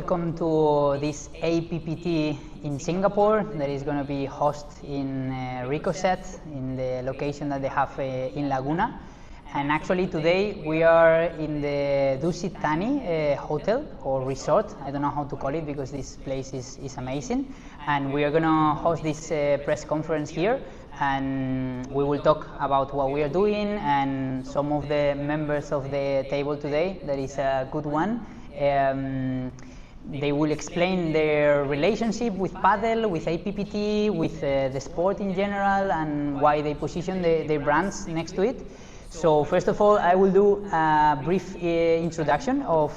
welcome to this APPT in Singapore that is going to be hosted in Ricochet, in the location that they have in Laguna. And actually today we are in the Dusit Thani hotel or resort. I don't know how to call it because this place is amazing. And we are going to host this press conference here, and we will talk about what we are doing and some of the members of the table today. That is a good one. They will explain their relationship with Padel, with APPT, with the sport in general, and why they position their brands next to it. So first of all, I will do a brief introduction of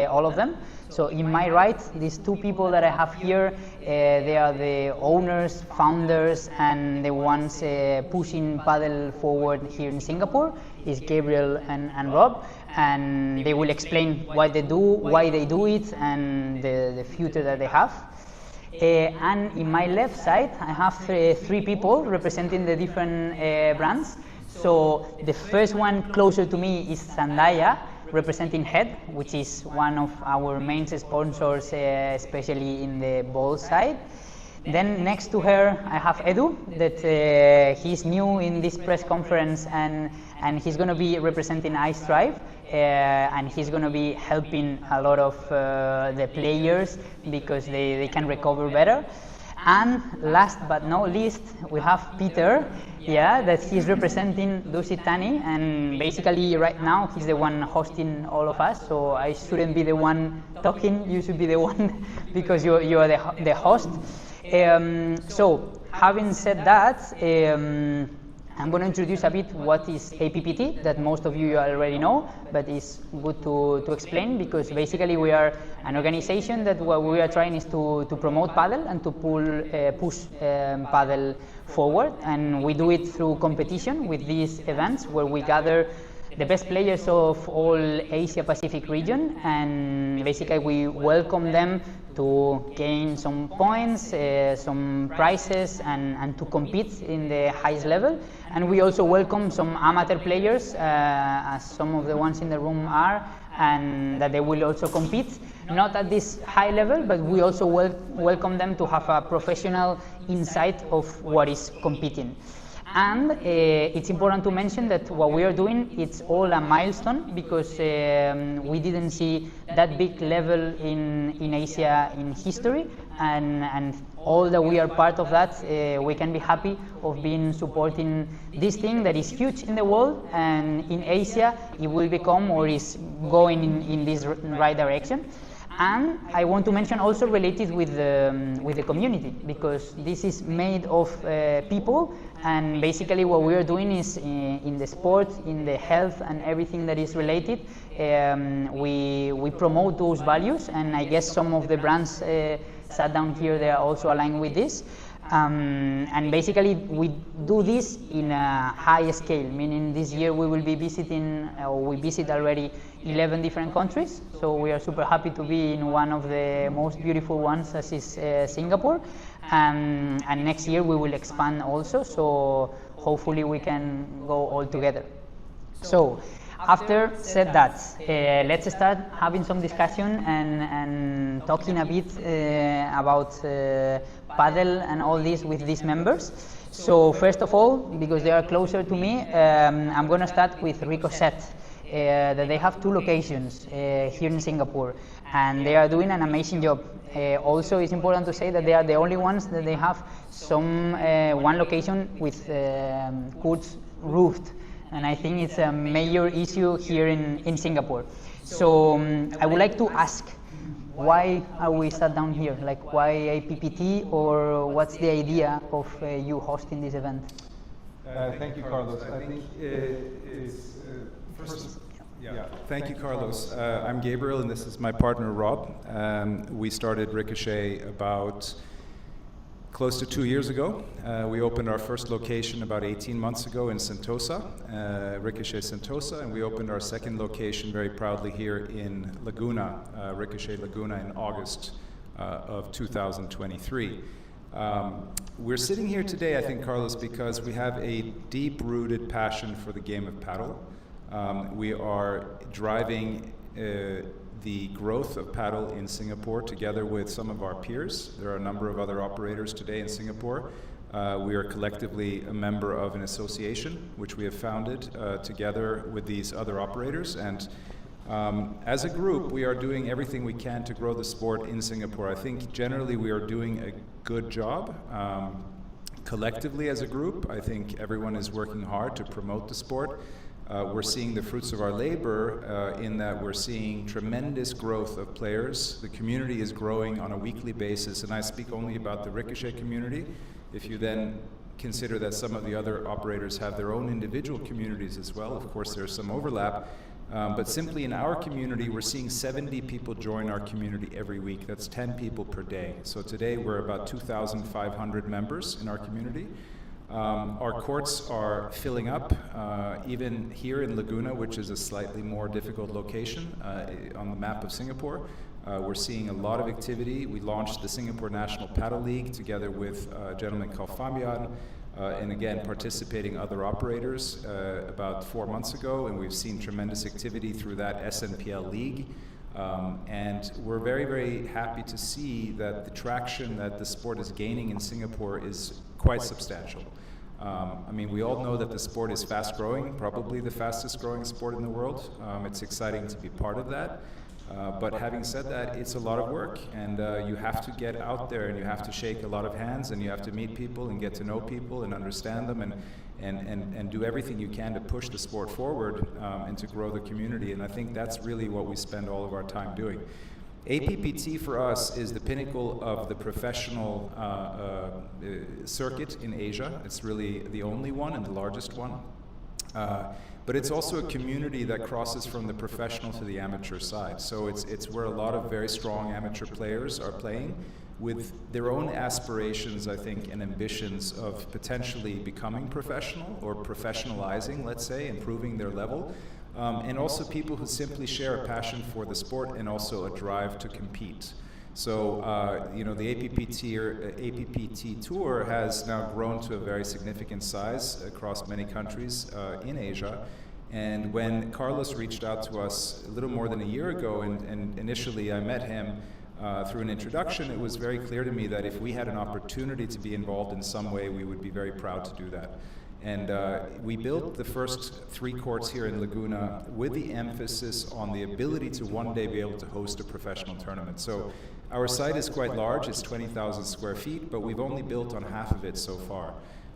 all of them. So in my right, these two people that I have here, they are the owners, founders, and the ones pushing Padel forward here in Singapore, is Gabriel and Rob. And they will explain what they do, why they do it, and the future that they have. And in my left side, I have three people representing the different brands. So the first one closer to me is Sandaya, representing Head, which is one of our main sponsors, especially in the ball side. Then next to her, I have Edu, that he's new in this press conference, and he's going to be representing Ice Drive, and he's going to be helping a lot of the players because they can recover better. And last but not least, we have Peter, that he's representing Dusit Thani, and basically right now he's the one hosting all of us, so I shouldn't be the one talking, you should be the one because you are the host. So having said that, I'm going to introduce a bit what is APPT, that most of you already know, but it's good to explain, because basically we are an organization that what we are trying is to promote Padel and to push Padel forward, and we do it through competition with these events where we gather the best players of all Asia Pacific region, and basically we welcome them to gain some points, some prizes, and to compete in the highest level. And we also welcome some amateur players, as some of the ones in the room are, and that they will also compete, not at this high level, but we also welcome them to have a professional insight of what is competing. And it's important to mention that what we are doing, it's all a milestone, because we didn't see that big level in Asia in history, and all that we are part of that, we can be happy of being supporting this thing that is huge in the world, and in Asia it will become, or is going in this right direction. And I want to mention also related with the community, because this is made of people, and basically what we are doing is in the sport, in the health, and everything that is related, we promote those values, and I guess some of the brands sat down here, they are also aligned with this. And basically we do this in a high scale, meaning this year we will be visiting, or we visit already 11 different countries, so we are super happy to be in one of the most beautiful ones, as is Singapore, and next year we will expand also, so hopefully we can go all together. So after said that, let's start having some discussion and talking a bit about Padel and all this with these members. So first of all, because they are closer to me, I'm going to start with Ricochet. That they have two locations here in Singapore, and they are doing an amazing job. Also, it's important to say that they are the only ones that they have some one location with courts roofed, and I think it's a major issue here in Singapore. So I would like to ask, why are we sat down here? Like, why APPT, or what's the idea of you hosting this event? Thank you, Carlos. I think it's first. Yeah, thank you, Carlos. I'm Gabriel, and this is my partner, Rob. We started Ricochet about close to 2 years ago. We opened our first location about 18 months ago in Sentosa, Ricochet Sentosa, and we opened our second location very proudly here in Laguna, Ricochet Laguna, in August of 2023. We're sitting here today, I think, Carlos, because we have a deep-rooted passion for the game of paddle. We are driving the growth of paddle in Singapore together with some of our peers. There are a number of other operators today in Singapore. We are collectively a member of an association which we have founded together with these other operators, and as a group we are doing everything we can to grow the sport in Singapore. I think generally we are doing a good job. Collectively as a group, I think everyone is working hard to promote the sport. We're seeing the fruits of our labor in that we're seeing tremendous growth of players. The community is growing on a weekly basis, and I speak only about the Ricochet community. If you then consider that some of the other operators have their own individual communities as well, of course there's some overlap, but simply in our community we're seeing 70 people join our community every week. That's 10 people per day. So today we're about 2,500 members in our community. Our courts are filling up, even here in Laguna, which is a slightly more difficult location on the map of Singapore. We're seeing a lot of activity. We launched the Singapore National Padel League together with a gentleman called Fabian, and again participating other operators about 4 months ago, and we've seen tremendous activity through that SNPL League. And we're very, very happy to see that the traction that the sport is gaining in Singapore is quite substantial. I mean, we all know that the sport is fast growing, probably the fastest growing sport in the world. It's exciting to be part of that. But having said that, it's a lot of work, and you have to get out there and you have to shake a lot of hands, and you have to meet people and get to know people and understand them, and do everything you can to push the sport forward and to grow the community. And I think that's really what we spend all of our time doing. APPT for us is the pinnacle of the professional circuit in Asia. It's really the only one and the largest one. But it's also a community that crosses from the professional to the amateur side. So it's where a lot of very strong amateur players are playing with their own aspirations, I think, and ambitions of potentially becoming professional or professionalizing, let's say, improving their level. And also people who simply share a passion for the sport and also a drive to compete. So, you know, the APPT Tour has now grown to a very significant size across many countries in Asia. And when Carlos reached out to us a little more than a year ago, and initially I met him through an introduction, it was very clear to me that if we had an opportunity to be involved in some way, we would be very proud to do that. And we built the first 3 courts here in Laguna with the emphasis on the ability to one day be able to host a professional tournament. So our site is quite large, it's 20,000 square feet, but we've only built on half of it so far.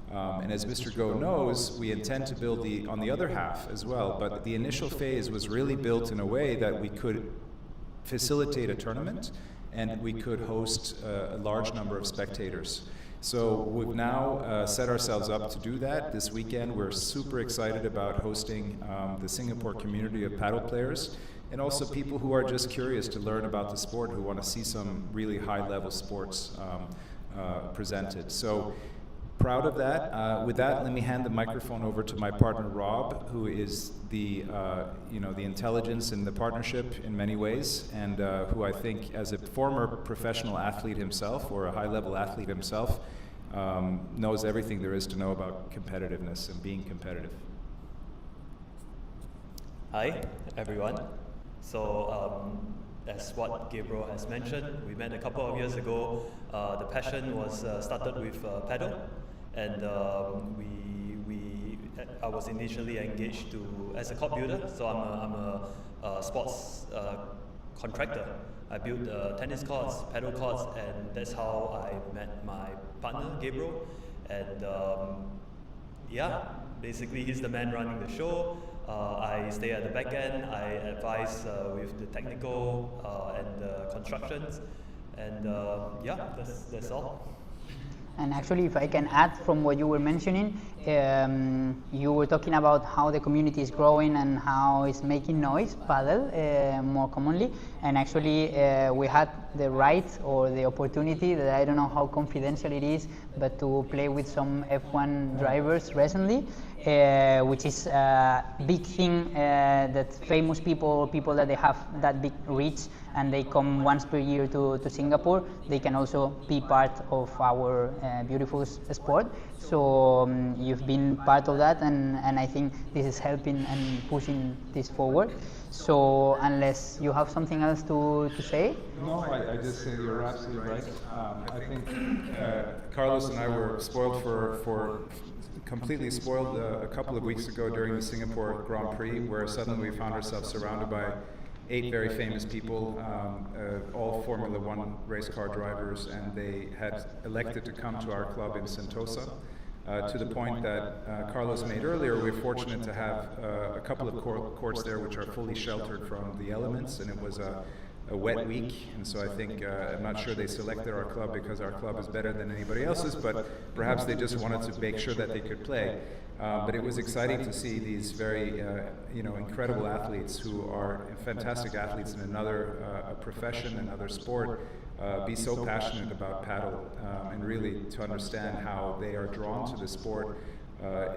And as Mr. Goh knows, we intend to build on the other half as well, but the initial phase was really built in a way that we could facilitate a tournament and we could host a large number of spectators. So we've now set ourselves up to do that. This weekend we're super excited about hosting the Singapore community of paddle players, and also people who are just curious to learn about the sport, who want to see some really high-level sports presented. So proud of that. With that, let me hand the microphone over to my partner Rob, who is the the intelligence in the partnership in many ways, and who I think, as a former professional athlete himself or a high-level athlete himself, knows everything there is to know about competitiveness and being competitive. Hi, everyone. So, as what Gabriel has mentioned, we met a couple of years ago. The passion was started with Padel, and I was initially engaged as a court builder. So I'm a sports contractor. I built tennis courts, paddle courts, and that's how I met my partner Gabriel. And basically he's the man running the show. I stay at the back end. I advise with the technical and the constructions, and that's all. And actually, if I can add from what you were mentioning, you were talking about how the community is growing and how it's making noise, Padel, more commonly. And actually, we had the right or the opportunity, that I don't know how confidential it is, but to play with some F1 drivers recently, which is a big thing that famous people that they have that big reach and they come once per year to Singapore, they can also be part of our beautiful sport. So you've been part of that, and I think this is helping and pushing this forward. So unless you have something else to say? No, I just say you're absolutely right. I think Carlos and I were spoiled completely spoiled a couple of weeks ago during the Singapore Grand Prix, where suddenly we found ourselves surrounded by 8 very famous people, all Formula One race car drivers, and they had elected to come to our club in Sentosa. To the point that Carlos made earlier, we're fortunate to have a couple of courts there which are fully sheltered from the elements, and it was a wet week, and so I think, I'm not sure they selected our club because our club is better than anybody else's, but perhaps they just wanted to make sure that they could play. But it was exciting to see these very incredible athletes who are fantastic athletes in another profession, another sport, be so passionate about paddle, and really to understand how they are drawn to the sport.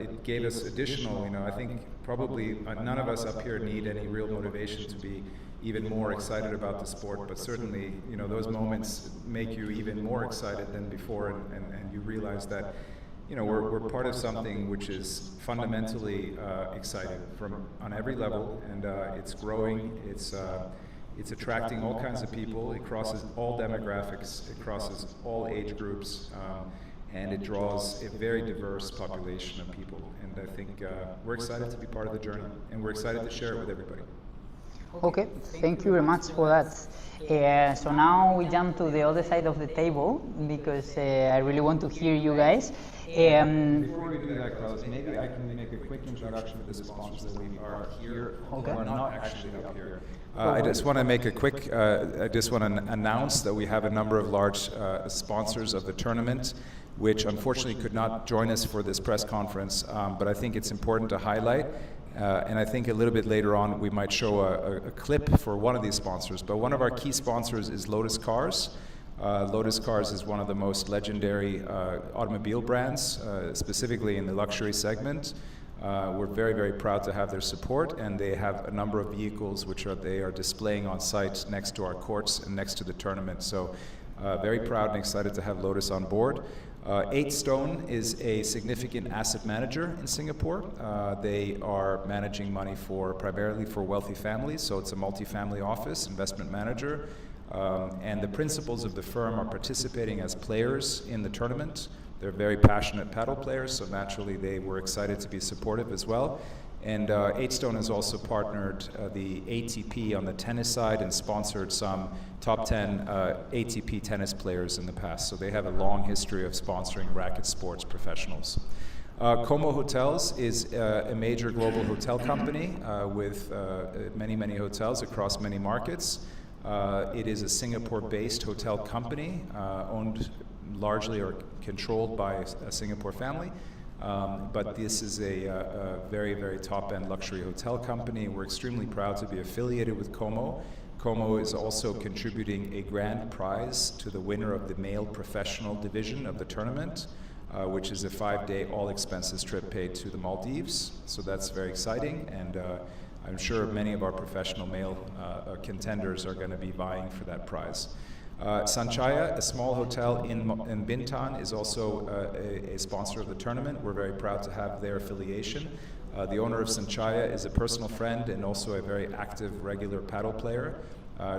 It gave us additional, I think probably none of us up here need any real motivation to be even more excited about the sport, but certainly, those moments make you even more excited than before, and you realize that, we're part of something which is fundamentally exciting on every level, and it's growing, it's attracting all kinds of people, it crosses all demographics, it crosses all age groups, and it draws a very diverse population of people, and I think we're excited to be part of the journey, and we're excited to share it with everybody. Okay, thank you very much for that. So now we jump to the other side of the table, because I really want to hear you guys. Before we do that, Carlos, maybe I can make a quick introduction to the sponsors that we are here, okay, who are not actually up here. I just want to make a quick, I just want to announce that we have a number of large sponsors of the tournament, which unfortunately could not join us for this press conference, but I think it's important to highlight. And I think a little bit later on we might show a clip for one of these sponsors. But one of our key sponsors is Lotus Cars. Lotus Cars is one of the most legendary automobile brands, specifically in the luxury segment. We're very, very proud to have their support, and they have a number of vehicles which they are displaying on site next to our courts and next to the tournament. So very proud and excited to have Lotus on board. 8 Stone is a significant asset manager in Singapore. They are managing money primarily for wealthy families, so it's a multifamily office, investment manager. And the principals of the firm are participating as players in the tournament. They're very passionate paddle players, so naturally they were excited to be supportive as well. And 8 Stone has also partnered the ATP on the tennis side and sponsored some top 10 ATP tennis players in the past. So they have a long history of sponsoring racket sports professionals. Como Hotels is a major global hotel company with many, many hotels across many markets. It is a Singapore-based hotel company owned largely or controlled by a Singapore family. But this is a very, very top-end luxury hotel company. We're extremely proud to be affiliated with Como. Como is also contributing a grand prize to the winner of the male professional division of the tournament, which is a 5-day all-expenses trip paid to the Maldives. So that's very exciting, and I'm sure many of our professional male contenders are going to be vying for that prize. Sanchaya, a small hotel in Bintan, is also a sponsor of the tournament. We're very proud to have their affiliation. The owner of Sanchaya is a personal friend and also a very active, regular paddle player.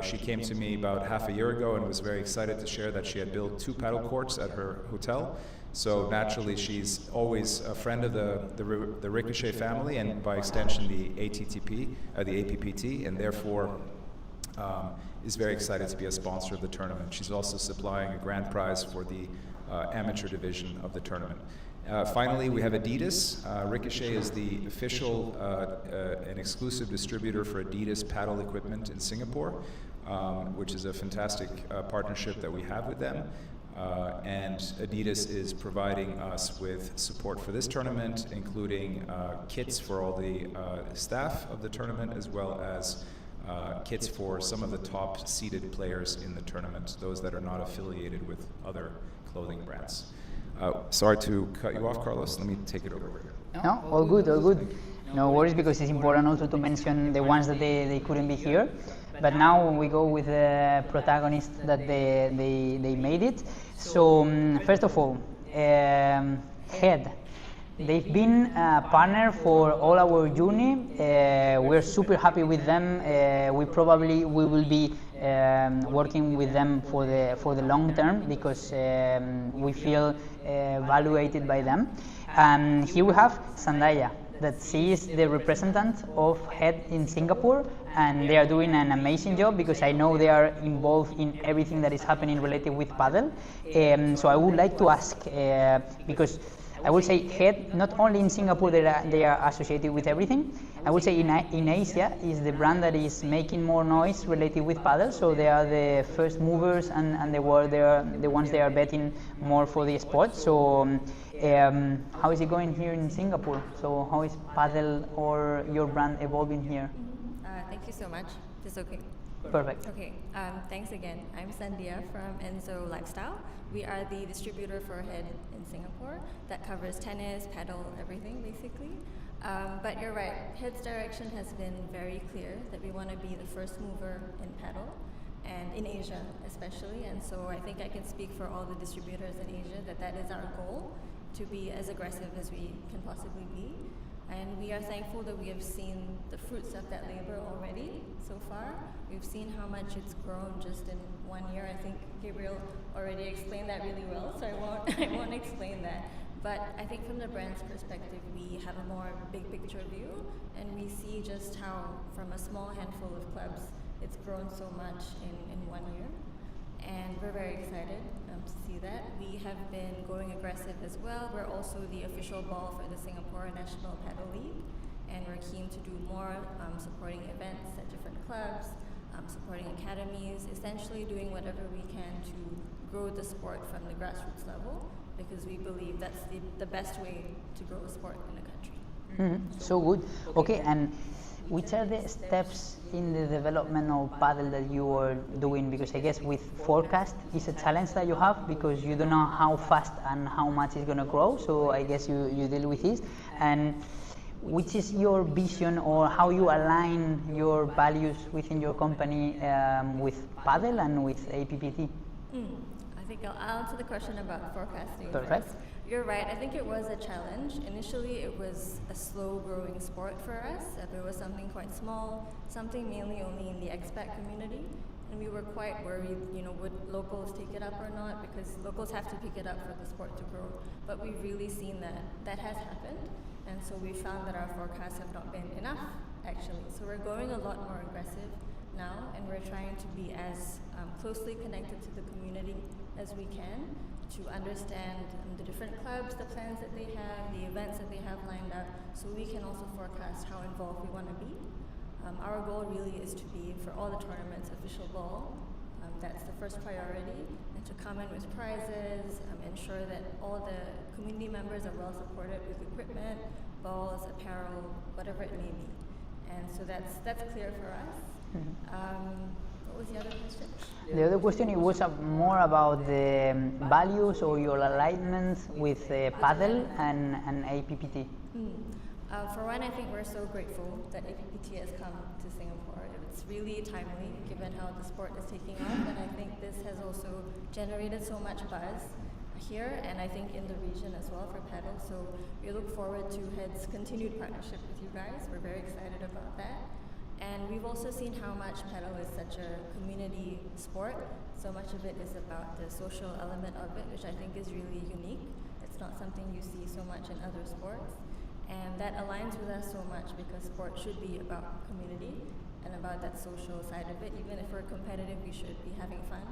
She came to me about half a year ago and was very excited to share that she had built 2 paddle courts at her hotel. So naturally, she's always a friend of the Ricochet family and by extension the APPT, and therefore is very excited to be a sponsor of the tournament. She's also supplying a grand prize for the amateur division of the tournament. Finally, we have Adidas. Ricochet is the official and exclusive distributor for Adidas paddle equipment in Singapore, which is a fantastic partnership that we have with them. And Adidas is providing us with support for this tournament, including kits for all the staff of the tournament, as well as kits for some of the top seeded players in the tournament, those that are not affiliated with other clothing brands. Sorry to cut you off, Carlos. Let me take it over here. No, all good, all good. No worries, because it's important also to mention the ones that they couldn't be here. but now we go with the protagonist that they made it. So first of all, Head. They've been a partner for all our journey. We're super happy with them. We will be working with them for the long term because we feel evaluated by them. And here we have Sandaya, that she is the representative of Head in Singapore, and they are doing an amazing job because I know they are involved in everything that is happening related with Padel. So I would like to ask, because I would say Head, not only in Singapore they are associated with everything. I would say in Asia is the brand that is making more noise related with Padel. So they are the first movers and they are the ones they are betting more for the sport. So how is it going here in Singapore? So how is Padel or your brand evolving here? Thank you so much. Is this okay? Perfect. Okay, thanks again. I'm Sandia from Enzo Lifestyle. We are the distributor for Head in Singapore that covers tennis, paddle, everything basically. But you're right, Head's direction has been very clear that we want to be the first mover in paddle and in Asia especially. And so I think I can speak for all the distributors in Asia that is our goal, to be as aggressive as we can possibly be. And we are thankful that we have seen the fruits of that labor already so far. We've seen how much it's grown just in 1 year. I think Gabriel already explained that really well, so I won't explain that. But I think from the brand's perspective, we have a more big picture view, and we see just how from a small handful of clubs, it's grown so much in 1 year. And we're very excited to see that. We have been going aggressive as well. We're also the official ball for the Singapore National Paddle League, and we're keen to do more supporting events at different clubs, supporting academies, essentially doing whatever we can to grow the sport from the grassroots level, because we believe that's the best way to grow a sport in a country. Mm-hmm. So good. Okay, and which are the steps in the development of Padel that you are doing? Because I guess with forecast is a challenge that you have because you don't know how fast and how much it's going to grow. So I guess you deal with this. And which is your vision, or how you align your values within your company with Padel and with APPT? I think I'll answer the question about forecasting. Perfect. First. You're right, I think it was a challenge. Initially it was a slow growing sport for us. It was something quite small, something mainly only in the expat community. And we were quite worried, would locals take it up or not, because locals have to pick it up for the sport to grow. But we've really seen that has happened. And so we found that our forecasts have not been enough, actually. So we're going a lot more aggressive now, and we're trying to be as closely connected to the community as we can, to understand the different clubs, the plans that they have, the events that they have lined up, so we can also forecast how involved we want to be. Our goal really is to be, for all the tournaments, official ball. That's the first priority, and to come in with prizes, ensure that all the community members are well supported with equipment, balls, apparel, whatever it may be. And so that's clear for us. What was the other question? The other question, it was more about the values or your alignment with Padel and APPT. For one, I think we're so grateful that APPT has come to Singapore. It's really timely given how the sport is taking off, and I think this has also generated so much buzz here and I think in the region as well for Padel. So we look forward to Head's continued partnership with you guys. We're very excited about that. And we've also seen how much Padel is such a community sport. So much of it is about the social element of it, which I think is really unique. It's not something you see so much in other sports. And that aligns with us so much because sport should be about community and about that social side of it. Even if we're competitive, we should be having fun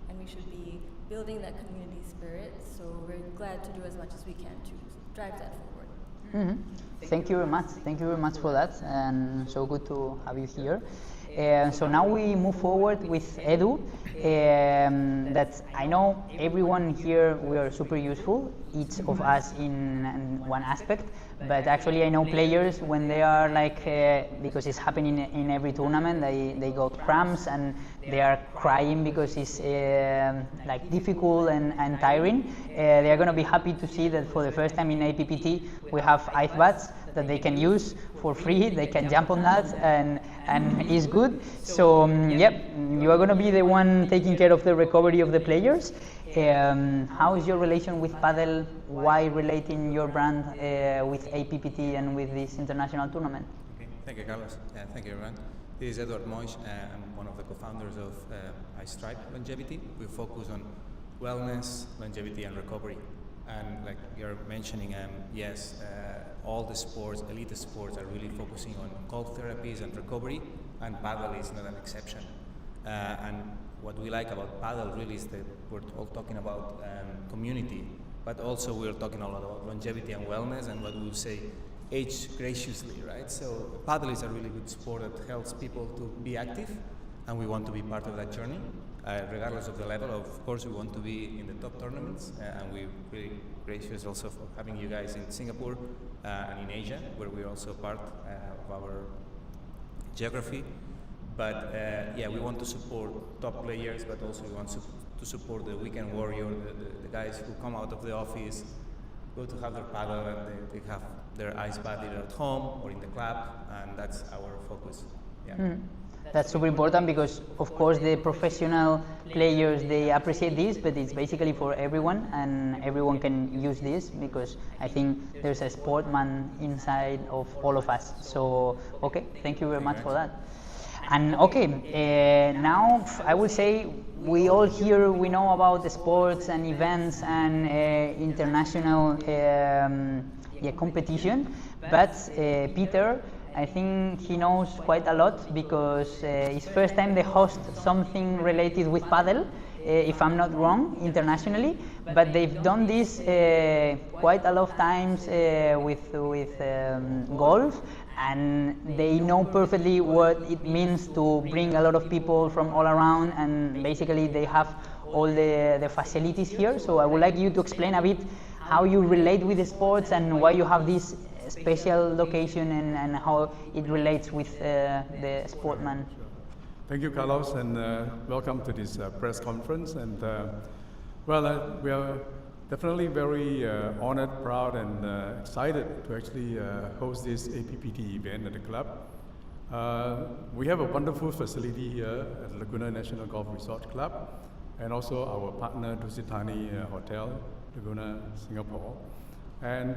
and we should be building that community spirit. So we're glad to do as much as we can to drive that forward. Mm-hmm. Thank you very much. Thank you very much for that, and so good to have you here. So now we move forward with Edu. That I know everyone here, we are super useful. each of us in one aspect, but actually I know players when they are like, because it's happening in every tournament, they got cramps and they are crying because it's like difficult and tiring. They are going to be happy to see that for the first time in APPT we have ice baths that they can use for free. They can jump on that and it's good. So yep, you are going to be the one taking care of the recovery of the players. How is your relation with Padel? Why relating your brand with APPT and with this international tournament? Okay. Thank you, Carlos. Thank you, everyone. This is Edward Moix. I'm one of the co-founders of iStripe Longevity. We focus on wellness, longevity, and recovery. And like you're mentioning, yes, all the sports, elite sports, are really focusing on cold therapies and recovery, and Padel is not an exception. And what we like about Padel really is that we're all talking about community, but also we're talking a lot about longevity and wellness, and what we would say, age graciously, right? So Padel is a really good sport that helps people to be active, and we want to be part of that journey. Regardless of the level, of course, we want to be in the top tournaments, and we're really gracious also for having you guys in Singapore and in Asia, where we're also part of our geography. But yeah, we want to support top players, but also we want to support the weekend warrior, the guys who come out of the office, go to have their paddle, and they have their ice bath either at home or in the club, and that's our focus. Yeah. That's super important because, of course, the professional players, they appreciate this, but it's basically for everyone, and everyone can use this because I think there's a sportsman inside of all of us. So, okay, thank you very much for that. And okay, now I would say we all here, we know about the sports and events and international competition, but Peter, I think he knows quite a lot because it's first time they host something related with Padel, if I'm not wrong, internationally, but they've done this quite a lot of times with golf, and they know perfectly what it means to bring a lot of people from all around, and basically they have all the facilities here. So I would like you to explain a bit how you relate with the sports and why you have this special location and how it relates with the sportsman. Sure. Thank you, Carlos, and welcome to this press conference. And well, we are definitely very honored, proud, and excited to actually host this APPT event at the club. We have a wonderful facility here at Laguna National Golf Resort Club, and also our partner Dusitani Hotel, Laguna, Singapore. And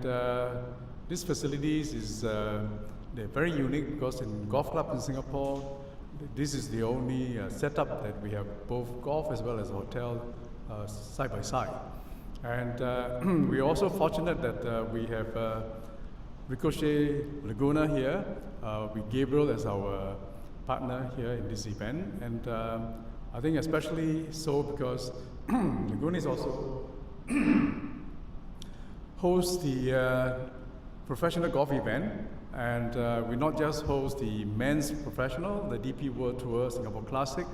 these facilities is they're very unique because in golf clubs in Singapore, this is the only setup that we have both golf as well as hotel side by side. And we're also fortunate that we have Ricochet Laguna here with Gabriel as our partner here in this event. And I think especially so because Laguna is also hosts the professional golf event, and we not just host the men's professional, the DP World Tour Singapore Classic,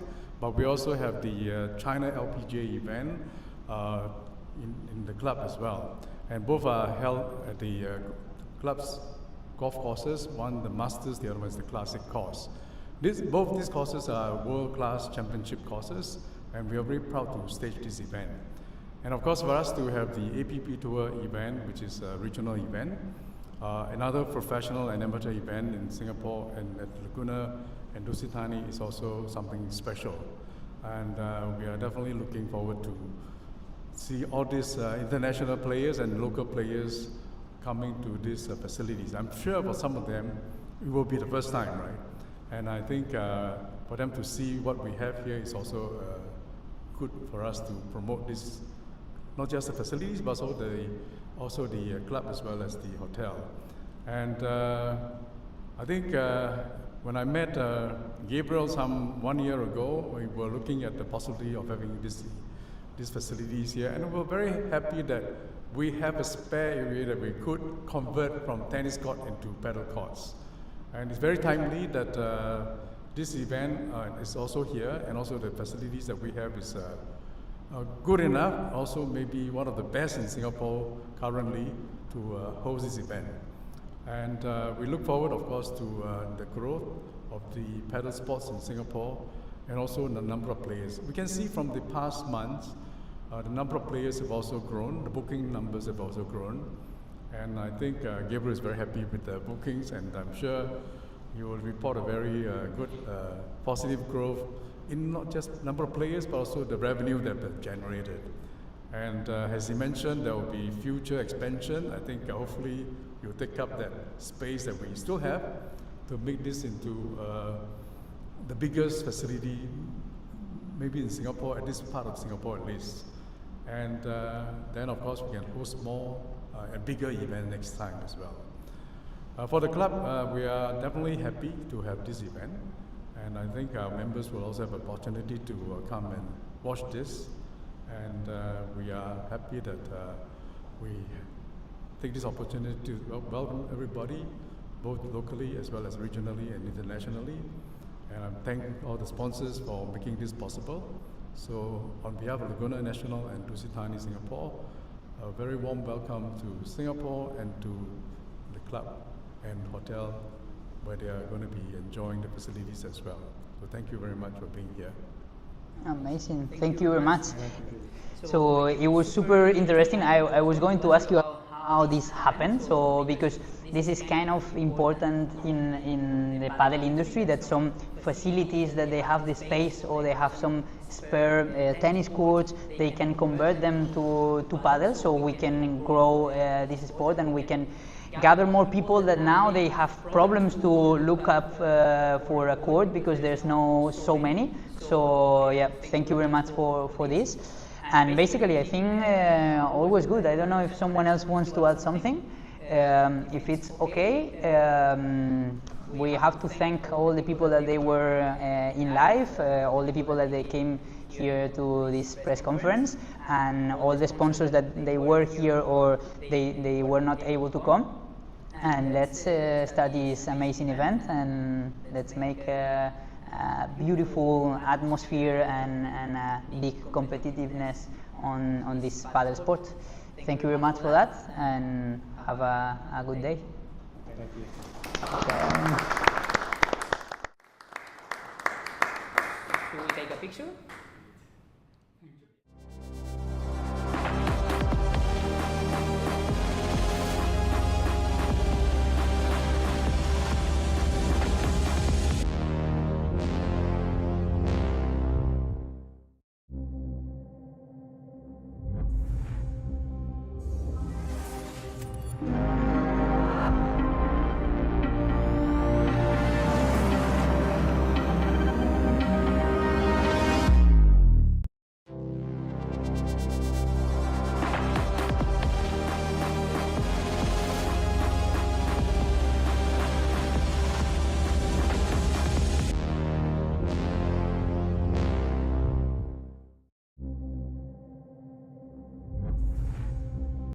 but we also have the China LPGA event in the club as well. And both are held at the club's golf courses, one the Masters, the other one is the Classic course. Both these courses are world-class championship courses, and we are very proud to stage this event. And of course, for us to have the APP Tour event, which is a regional event, another professional and amateur event in Singapore and at Laguna and Dusitani is also something special. And we are definitely looking forward to see all these international players and local players coming to these facilities. I'm sure for some of them, it will be the first time, right? And I think for them to see what we have here is also good for us to promote this, not just the facilities, but also the club as well as the hotel. And I think when I met Gabriel 1 year ago, we were looking at the possibility of having these facilities here, and we were very happy that we have a spare area that we could convert from tennis court into paddle courts. And it's very timely that this event is also here, and also the facilities that we have is good enough, also maybe one of the best in Singapore currently to host this event. And we look forward, of course, to the growth of the paddle sports in Singapore and also the number of players. We can see from the past months, the number of players have also grown, the booking numbers have also grown. And I think Gabriel is very happy with the bookings, and I'm sure you will report a very good positive growth in not just number of players, but also the revenue that they've generated. And as he mentioned, there will be future expansion. I think hopefully you'll take up that space that we still have to make this into the biggest facility, maybe in Singapore, at this part of Singapore at least. And then of course we can host more and bigger event next time as well. For the club, we are definitely happy to have this event. And I think our members will also have an opportunity to come and watch this. And we are happy that we take this opportunity to welcome everybody, both locally as well as regionally and internationally. And I thank all the sponsors for making this possible. So on behalf of Laguna National and Lusitania Singapore, a very warm welcome to Singapore and to the club and hotel where they are going to be enjoying the facilities as well. So thank you very much for being here. Amazing. Thank you very much. So it was super interesting. I was going to ask you how this happened. So because this is kind of important in the paddle industry, that some facilities that they have the space or they have some spare tennis courts, they can convert them to paddle, so we can grow this sport and we can gather more people that now they have problems to look up for a court because there's no so many. So yeah, thank you very much for this. And basically I think all was good. I don't know if someone else wants to add something. If it's okay, we have to thank all the people that they were in live, all the people that they came here to this press conference, and all the sponsors that they were here or they were not able to come. And let's start this amazing event, and let's make a beautiful atmosphere and a big competitiveness on this paddle sport. Thank you very much for that, and have a good day. Thank you. Should we take a picture?